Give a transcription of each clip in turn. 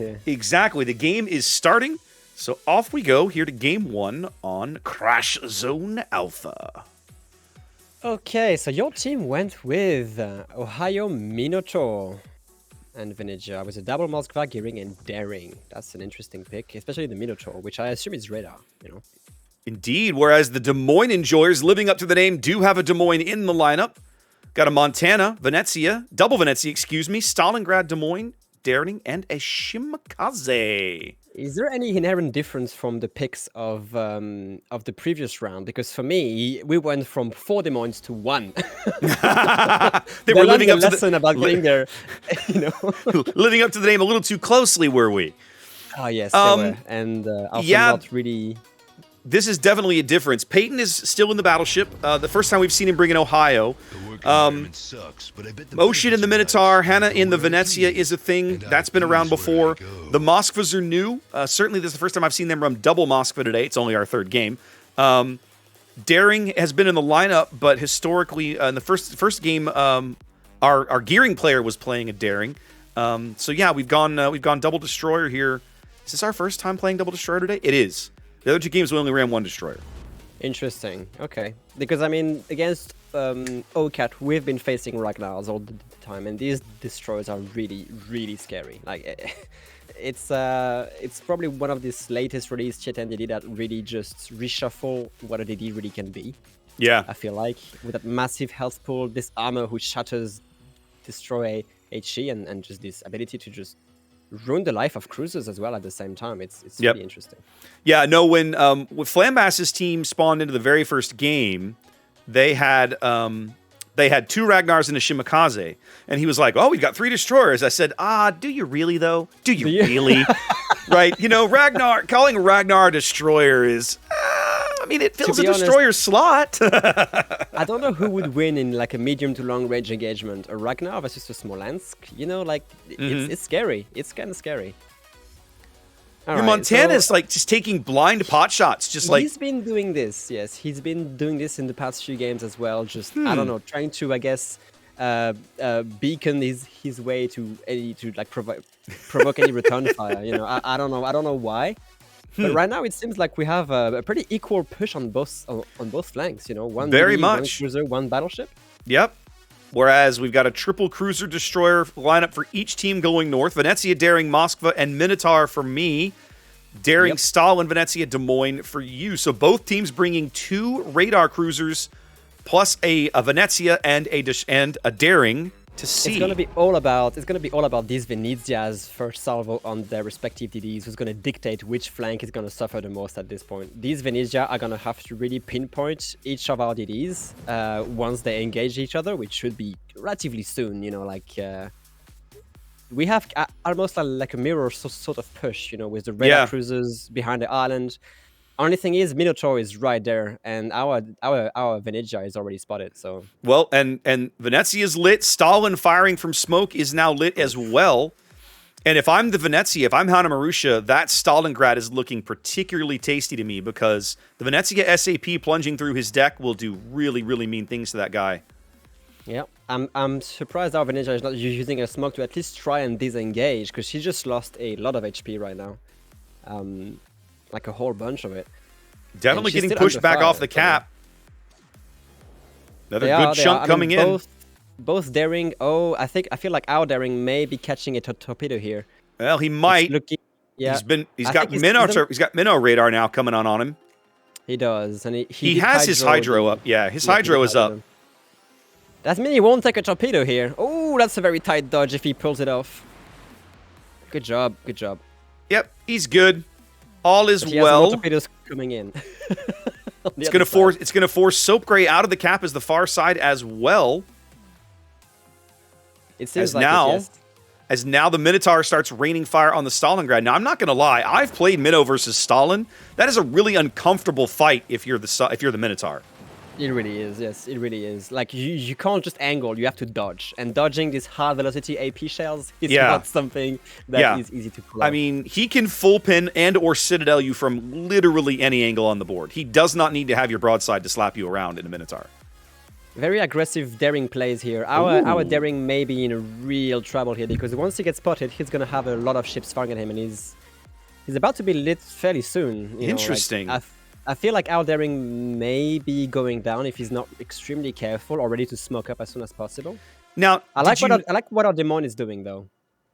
Yeah. Exactly. The game is starting. So off we go here to game 1 on Crash Zone Alpha. Okay, so your team went with Ohio Minotaur and Venetia with a double Moskva, Gearing, and Daring. That's an interesting pick, especially the Minotaur, which I assume is radar, you know. Indeed, whereas the Des Moines Enjoyers, living up to the name, do have a Des Moines in the lineup. Got a Montana, Venezia, double Venezia, excuse me, Stalingrad, Des Moines, Daring, and a Shimakaze. Is there any inherent difference from the picks of the previous round? Because for me, we went from 4 Des Moines to 1. They were living up to lesson about getting there, you know. living up to the name a little too closely, were we? Oh yes, they were, and also not really. This is definitely a difference. Peyton is still in the battleship. The first time we've seen him bring in Ohio. Ocean in the Minotaur, Hannah in the Venezia is a thing. That's been around before. The Moskvas are new. Certainly this is the first time I've seen them run double Moskva today. It's only our 3rd game. Daring has been in the lineup, but historically in the first game, our Gearing player was playing a Daring. So yeah, we've gone double Destroyer here. Is this our first time playing double Destroyer today? It is. The other 2 games we only ran 1 Destroyer. Interesting. Okay. Because, I mean, against OCAT, we've been facing Ragnars all the time, and these Destroyers are really, really scary. Like, it's probably one of these latest release Chet and DD that really just reshuffle what a DD really can be. Yeah. I feel like, with that massive health pool, this armor who shatters, destroy HE, and just this ability to just ruin the life of cruisers as well at the same time. It's really interesting. Yeah, no, when Flambass's team spawned into the very first game, they had 2 Ragnars and a Shimakaze, and he was like, "Oh, we've got 3 Destroyers." I said, do you really though? Do you really? Right? You know, calling Ragnar a Destroyer is, I mean, it fills a Destroyer slot. I don't know who would win in like a medium to long range engagement, a Ragnar versus a Smolensk. You know, like it's scary. It's kind of scary. Your Montana's like just taking blind pot shots, just like he's been doing this. Yes, he's been doing this in the past few games as well. Just I don't know, trying to beacon his way to like provoke any return fire. You know, I don't know why. But right now it seems like we have a pretty equal push on both flanks. You know, one very BD, much 1 cruiser, 1 battleship. Yep. Whereas we've got a triple cruiser destroyer lineup for each team going north. Venezia, Daring, Moskva, and Minotaur for me. Daring, Stalin, Venezia, Des Moines for you. So both teams bringing 2 radar cruisers plus a Venezia and a Daring to sea. It's gonna be all about these Venezia's first salvo on their respective DDs, who's gonna dictate which flank is gonna suffer the most at this point. These Venezia are gonna have to really pinpoint each of our DDs once they engage each other, which should be relatively soon. You know, like we have almost like a mirror sort of push. You know, with the radar cruisers behind the island. Only thing is, Minotaur is right there, and our Venezia is already spotted. So well, and Venezia is lit. Stalin firing from smoke is now lit as well. And if I'm the Venezia, if I'm Hanna Marusha, that Stalingrad is looking particularly tasty to me because the Venezia SAP plunging through his deck will do really, really mean things to that guy. Yeah, I'm surprised our Venezia is not using a smoke to at least try and disengage because she just lost a lot of HP right now. Like a whole bunch of it. Definitely getting pushed back off the cap. Another good chunk coming in. Both Daring. Oh, I feel like our Daring may be catching a torpedo here. Well, he might. Yeah. He's got Minnow radar now coming on him. He does, and he has his Hydro up. Yeah, his Hydro is up. That means he won't take a torpedo here. Oh, that's a very tight dodge if he pulls it off. Good job. Good job. Yep, he's good. All is well. Has more torpedoes coming in. It's gonna force Soap Gray out of the cap as the far side as well. It seems like as now the Minotaur starts raining fire on the Stalingrad. Now I'm not gonna lie, I've played Minnow versus Stalin. That is a really uncomfortable fight if you're the Minotaur. It really is, yes, it really is. Like, you can't just angle, you have to dodge. And dodging these high-velocity AP shells is not something that is easy to pull off. I mean, he can full pin and or Citadel you from literally any angle on the board. He does not need to have your broadside to slap you around in a Minotaur. Very aggressive daring plays here. Our daring may be in a real trouble here because once he gets spotted, he's gonna have a lot of ships firing at him, and he's about to be lit fairly soon. Interesting. I feel like our daring may be going down if he's not extremely careful or ready to smoke up as soon as possible. Now, I like what our demon is doing though.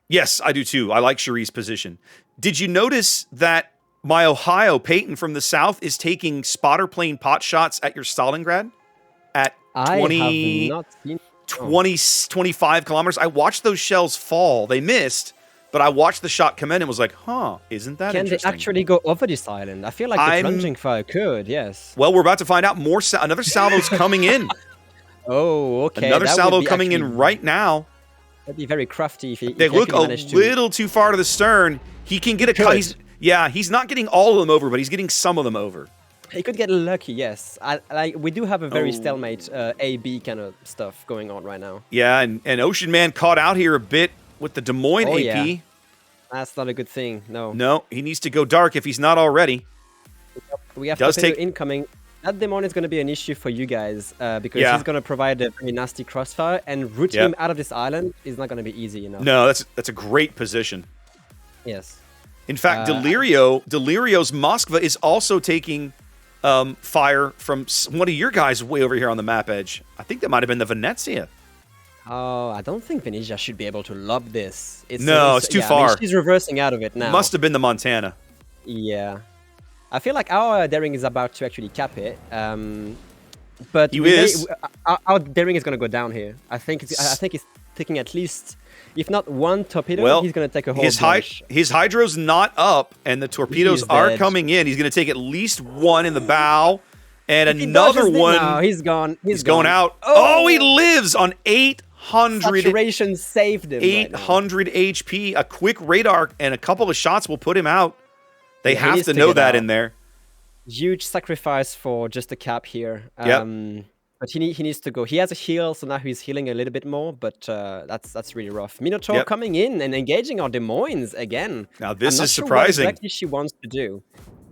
Yes, I do too. I like Cherie's position. Did you notice that my Ohio Peyton from the south is taking spotter plane pot shots at your Stalingrad at 20, 25 kilometers? I watched those shells fall. They missed, but I watched the shot come in and was like, huh, isn't that interesting? Can they actually go over this island? I feel like the plunging fire could, yes. Well, we're about to find out more. Another salvo's coming in. Oh, okay. Another salvo coming in right now. That'd be very crafty if they look a little too far to the stern. He can get a cut. He's not getting all of them over, but he's getting some of them over. He could get lucky, yes. We do have a very stalemate A-B kind of stuff going on right now. Yeah, and Ocean Man caught out here a bit with the Des Moines AP. Yeah. That's not a good thing, no. No, he needs to go dark if he's not already. We have torpedo incoming. That demon is going to be an issue for you guys because he's going to provide a very nasty crossfire, and root him out of this island is not going to be easy enough. No, that's a great position. Yes. In fact, Delirio's Moskva is also taking fire from one of your guys way over here on the map edge. I think that might have been the Venezia. Oh, I don't think Venezia should be able to lob this. It's too far. I mean, she's reversing out of it now. Must have been the Montana. Yeah. I feel like our daring is about to actually cap it, but our daring is going to go down here. I think it's taking at least, if not one torpedo, he's going to take a whole bunch. His hydro's not up, and the torpedoes are coming in. He's going to take at least one in the bow, and another one. No, he's gone. He's going out. Oh, he lives on 800. Saturation saved him. 800 HP. A quick radar and a couple of shots will put him out. They have to know that in there. Huge sacrifice for just a cap here. But he needs to go. He has a heal, so now he's healing a little bit more, but that's really rough. Minotaur coming in and engaging our Des Moines again. Now this is surprising. What exactly she wants to do.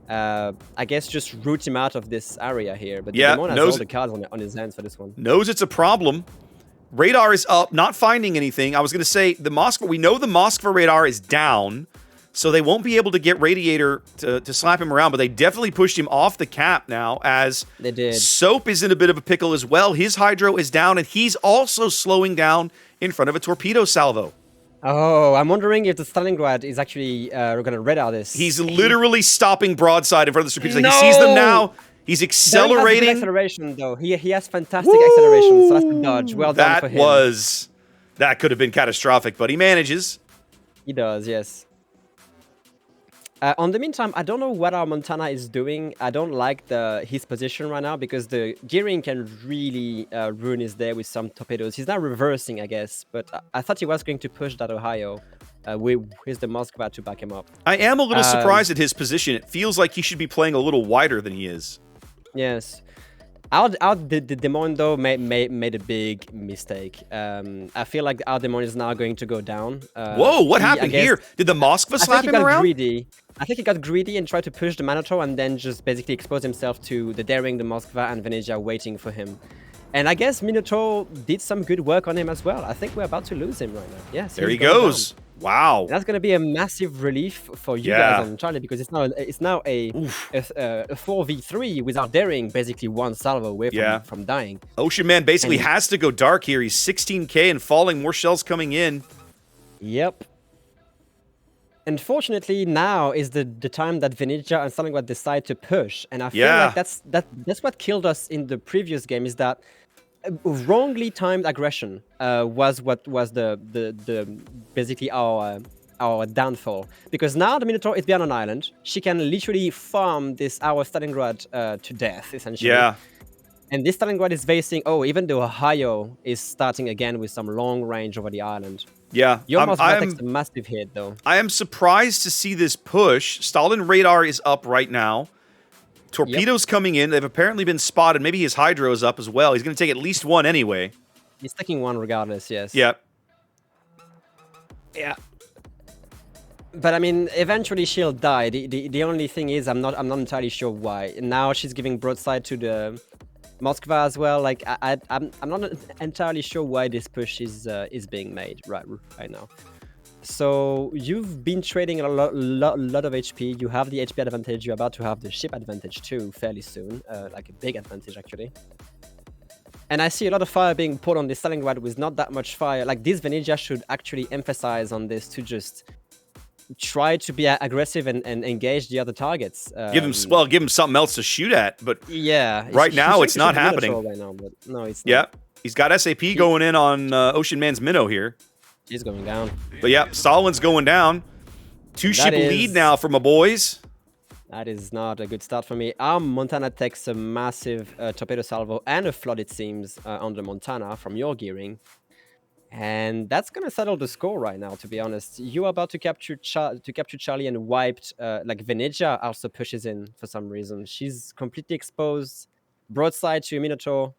I guess just root him out of this area here. But the Demon has all the cards on his hands for this one. Knows it's a problem. Radar is up, not finding anything. I was going to say, we know the Moskva radar is down, so they won't be able to get Radiator to slap him around, but they definitely pushed him off the cap now, as they did. Soap is in a bit of a pickle as well. His hydro is down, and he's also slowing down in front of a torpedo salvo. Oh, I'm wondering if the Stalingrad is actually going to radar this. He's literally stopping broadside in front of the torpedoes. No! He sees them now. He's accelerating. Has acceleration, though. He has fantastic acceleration, so that's the dodge. Well done for him. That could have been catastrophic, but he manages. He does, yes. On the meantime, I don't know what our Montana is doing. I don't like his position right now because the gearing can really ruin his day with some torpedoes. He's now reversing, I guess, but I thought he was going to push that Ohio with the Moskva to back him up. I am a little surprised at his position. It feels like he should be playing a little wider than he is. Yes. The Demon, though, made a big mistake. I feel like our Demon is now going to go down. Whoa, what happened here? Did the Moskva slap him around? Greedy. I think he got greedy and tried to push the Minotaur and then just basically expose himself to the Daring, the Moskva, and Venezia waiting for him. And I guess Minotaur did some good work on him as well. I think we're about to lose him right now. Yes. There he goes. Down. Wow. That's going to be a massive relief for you guys on Charlie, because it's now a 4v3 with our Daring basically one salvo away from dying. Ocean Man basically has to go dark here. He's 16k and falling, more shells coming in. Yep. Unfortunately, now is the time that Venezia and Stalingrad decide to push, and I feel like that's what killed us in the previous game. Is that wrongly timed aggression was what was the basically our downfall, because now the Minotaur is behind an island. She can literally farm our Stalingrad to death, essentially. Yeah. And this Stalingrad is facing, even though Ohio is starting again with some long range over the island. Yeah. Your Moskva takes a massive hit, though. I am surprised to see this push. Stalin radar is up right now. Torpedoes coming in. They've apparently been spotted. Maybe his hydro is up as well. He's going to take at least one anyway. He's taking one regardless, yes. Yeah. Yeah. But I mean, eventually she'll die. The only thing is, I'm not entirely sure why. Now she's giving broadside to Moskva as well. Like I'm not entirely sure why this push is being made right now. So you've been trading a lot of HP. You have the HP advantage. You're about to have the ship advantage too fairly soon, like a big advantage actually. And I see a lot of fire being poured on this Stalingrad with not that much fire. Like this Venezia should actually emphasize on this to just try to be aggressive and engage the other targets. Give him something else to shoot at. But yeah, right now it's not happening. Right now, but no, it's not. Yeah, he's got SAP going in on Ocean Man's minnow here. He's going down. But yeah, Stalin's going down. 2-ship lead now for my boys. That is not a good start for me. Montana takes a massive torpedo salvo and a flood, it seems, on the Montana from your gearing. And that's going to settle the score right now, to be honest. You are about to capture Charlie and wiped. Like Venezia also pushes in for some reason. She's completely exposed. Broadside to a Minotaur.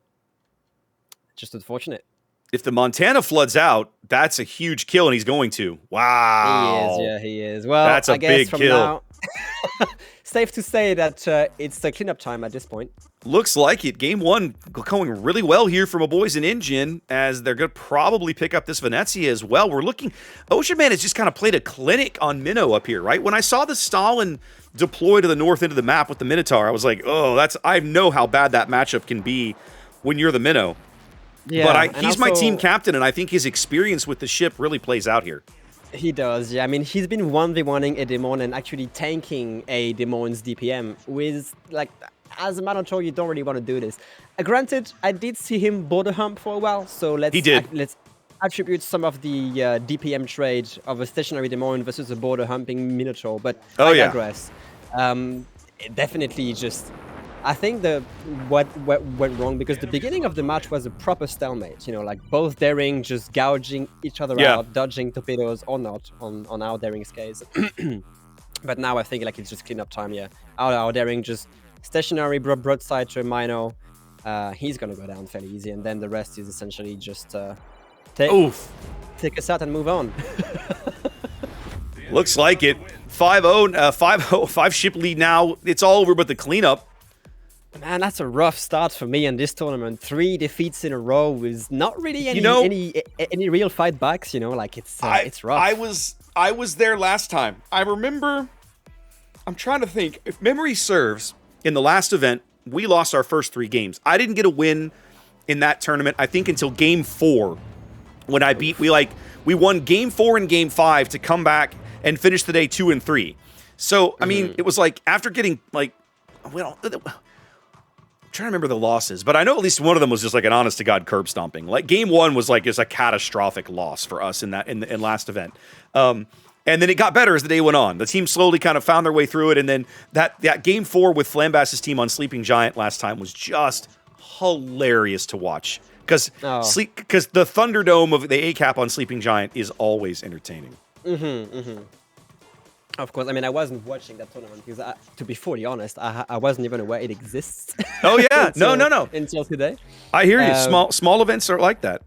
Just unfortunate. If the Montana floods out, that's a huge kill, and he's going to. Wow. He is, yeah, he is. Well, that's a big kill. Now, safe to say that it's the cleanup time at this point. Looks like it. Game 1 going really well here for my boys in INGEN, as they're going to probably pick up this Venezia as well. We're looking... Ocean Man has just kind of played a clinic on Minnow up here, right? When I saw the Stalin deploy to the north end of the map with the Minotaur, I was like, oh, I know how bad that matchup can be when you're the Minnow. Yeah, but he's my team captain, and I think his experience with the ship really plays out here. He does, yeah. I mean, he's been 1v1ing a Demon and actually tanking a Demon's DPM with, like, as a Minotaur, you don't really want to do this. Granted, I did see him border hump for a while, so let's attribute some of the DPM trade of a stationary Demon versus a border humping Minotaur, but I digress. Definitely just... I think what went wrong, because the beginning of the match was a proper stalemate, you know, like both Daring just gouging each other out, dodging torpedoes or not on our Daring's case. But now I think like it's just cleanup time, yeah. Our Daring just stationary broadside to a Mino. He's gonna go down fairly easy, and then the rest is essentially just take us out and move on. Looks like it. 5-0, 5-ship lead now. It's all over but the cleanup. Man, that's a rough start for me in this tournament. 3 defeats in a row with not really any real fight backs. You know, like it's rough. I was there last time. I remember. I'm trying to think. If memory serves, in the last event, we lost our first 3 games. I didn't get a win in that tournament, I think, until game 4, when we won game 4 and game 5 to come back and finish the day 2-3. So I mean, it was like after getting like, well. I'm trying to remember the losses, but I know at least one of them was just like an honest to God curb stomping. Like game 1 was like just a catastrophic loss for us in last event. And then it got better as the day went on. The team slowly kind of found their way through it, and then that game 4 with Flambass's team on Sleeping Giant last time was just hilarious to watch, because the Thunderdome of the A-cap on Sleeping Giant is always entertaining. Of course, I mean, I wasn't watching that tournament because, to be fully honest, I wasn't even aware it exists. Oh yeah, no. Until today. I hear you. Small events are like that.